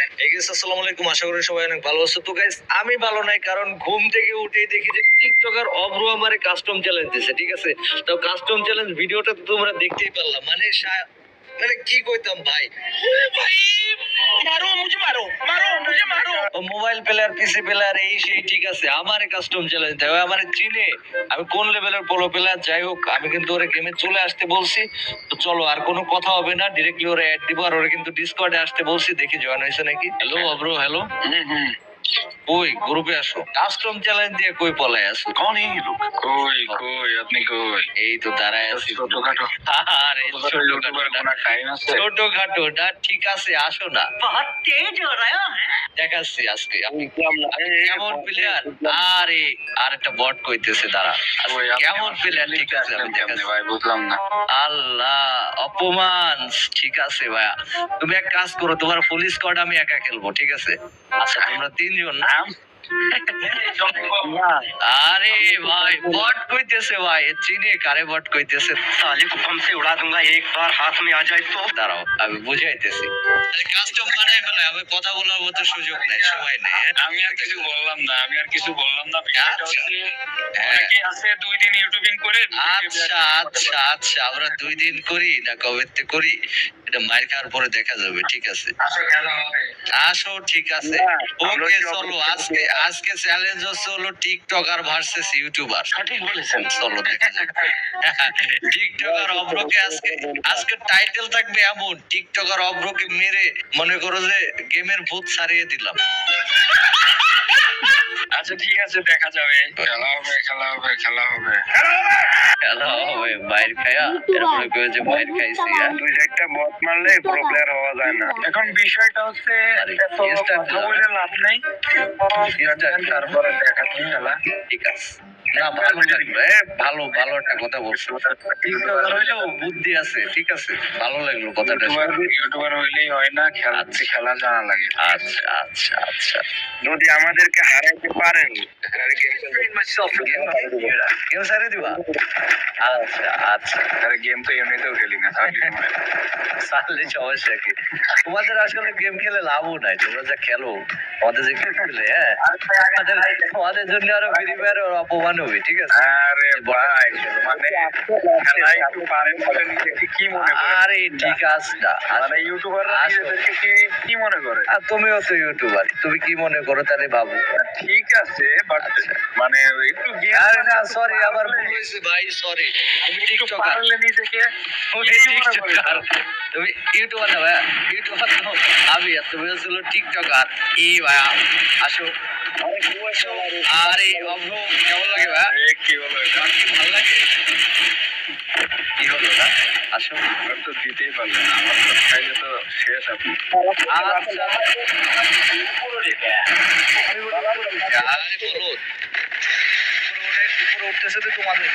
আসসালামু আলাইকুম, আশা করি সবাই অনেক ভালো আছো। তো গাইস আমি ভালো নাই, কারণ ঘুম থেকে উঠেই দেখি যে টিকটকার অব্রু আমারে কাস্টম চ্যালেঞ্জ দিছে, ঠিক আছে। তো কাস্টম চ্যালেঞ্জ ভিডিওটা তো তোমরা দেখতেই পারলাম, মানে মানে কি কইতাম ভাই, মোবাইল প্লেয়ার পিসি প্লেয়ার এই সেই, ঠিক আছে। আমারে কাস্টম চ্যালেঞ্জ দেয়, আমারে চিনে আমি কোন লেভেলের প্রো প্লেয়ার। যাই হোক, আমি কিন্তু ওরে গেমে চলে আসতে বলছি। তো চলো, আর কোনো কথা হবে না, ডিরেক্টলি ওরে অ্যাড দিব। আর ওরে কিন্তু ডিসকর্ডে আসতে বলছি, দেখি জয়েন হয়েছে নাকি। Hello bro, hello. কই গ্রুপে আসো, কাস্টম চ্যালেঞ্জ দিয়ে কই পলায় আসো? কোন এই লোক? কই আপনি কই? এই তো দাঁড়ায় আছি ছোটখাটো। আরে ছোটখাটো না, ঠিক আছে, আসো না। বহুত তেজ হো রহা হ্যাঁ, দেখাচ্ছি আজকে আমি কেমন প্লেয়ার। আরে আর একটা বট কইতেছে, দাঁড়া কেমন প্লেয়ার, ঠিক আছে আমি দেখাচ্ছি ভাই, বুঝলাম না। আল্লাহ, অপমান। ঠিক আছে ভাইয়া, তুমি এক কাজ করো, তোমার ফুল স্কোয়াড আমি একা খেলবো, ঠিক আছে? আচ্ছা তোমরা তিনজন না? আরে ভাই বট কইতেছে ভাই, চিনি কারে বট কইতেছে। साले को बम से उड़ा दूंगा एक बार हाथ में आ जाए तो। দাঁড়াও আমি বুঝাইতেছি। কাস্টম বানাই ফেলে, আমি কথা বলার মতো সুযোগ নাই, সময় নেই। আমি আর কিছু বললাম না, অনেকে আছে 2 দিন ইউটিউবিং করে। আচ্ছা আমরা 2 দিন করি না কবে করি, এটা মাইর খাওয়ার পরে দেখা যাবে, ঠিক আছে। আসো ঠিক আছে, ওকে চলো। আজকে চ্যালেঞ্জ হলো টিকটকার ভার্সেস ইউটিউবার। সঠিক বলেছেন, চলো দেখা যাক। টিকটকার অব্রকে আজকে টাইটেল থাকবে এমন, টিকটকার অব্রকে মেরে মনে করো যে গেমের ভূত ছাড়িয়ে দিলাম। আচ্ছা ঠিক আছে, দেখা যাবে। খেলা হবে মাইর খায়া এরপরে কেউ যে মাইর খাইছি, তুই একটা বট মারলে প্রো প্লেয়ার হওয়া যায় না। এখন বিষয়টা হচ্ছে কথা বলে লাভ নেই, তারপরে দেখাচ্ছি খেলা। ঠিক আছে, না ভালো লাগলো, ভালো ভালো একটা কথা বলছো। টিকটকার হইলেও বুদ্ধি আছে, ঠিক আছে, ভালো লাগলো কথাটা। ইউটিউবার হইলেই হয় না, খেলা জানা লাগে। আচ্ছা যদি আমাদেরকে হারাইতে পারেন গেম সারে দিবা। আচ্ছা আরে গেম তো এমনিতেও খেলি না, তাহলে সমস্যা কি? তোমাদের আসলে গেম খেলে লাভও নাই, তোমরা যা খেলো আমাদের যে গেম খেলে, হ্যাঁ তোমাদের জন্য আরো ফ্রি ফায়ারের অপমান হবে, ঠিক আছে। আরে ভাই মানে খেলা একটু পারেন বলে নিজেকে কি মনে করে? আরে ঠিক আছে না, মানে ইউটিউবাররা নিজেদেরকে কি মনে করে? আর তুমিও তো ইউটিউবার, তুমি কি মনে করো তাহলে বাবু? ঠিক আছে, বাট মানে একটু আরে না, সরি, আবার ভুল হয়েছে ভাই, সরি। আমি টিকটকার পারলে নিজেকে টিকটকার, তুমি ইউটিউবার না ভাইয়া, ইউটিউবার তো আমি, আর তুমি হচ্ছিল টিকটকার। এই ভাইয়া আসো। আরে অভ্র কেমন লাগে ভাইয়া? কি হলো এটা? ভালো লাগে? কি হলো না? আসো। তো দিতেই পারলেন না, আমার তো খাইলে তো শেষ আপনি। আরে বলো, উপরে উঠতেছে তো তোমাদের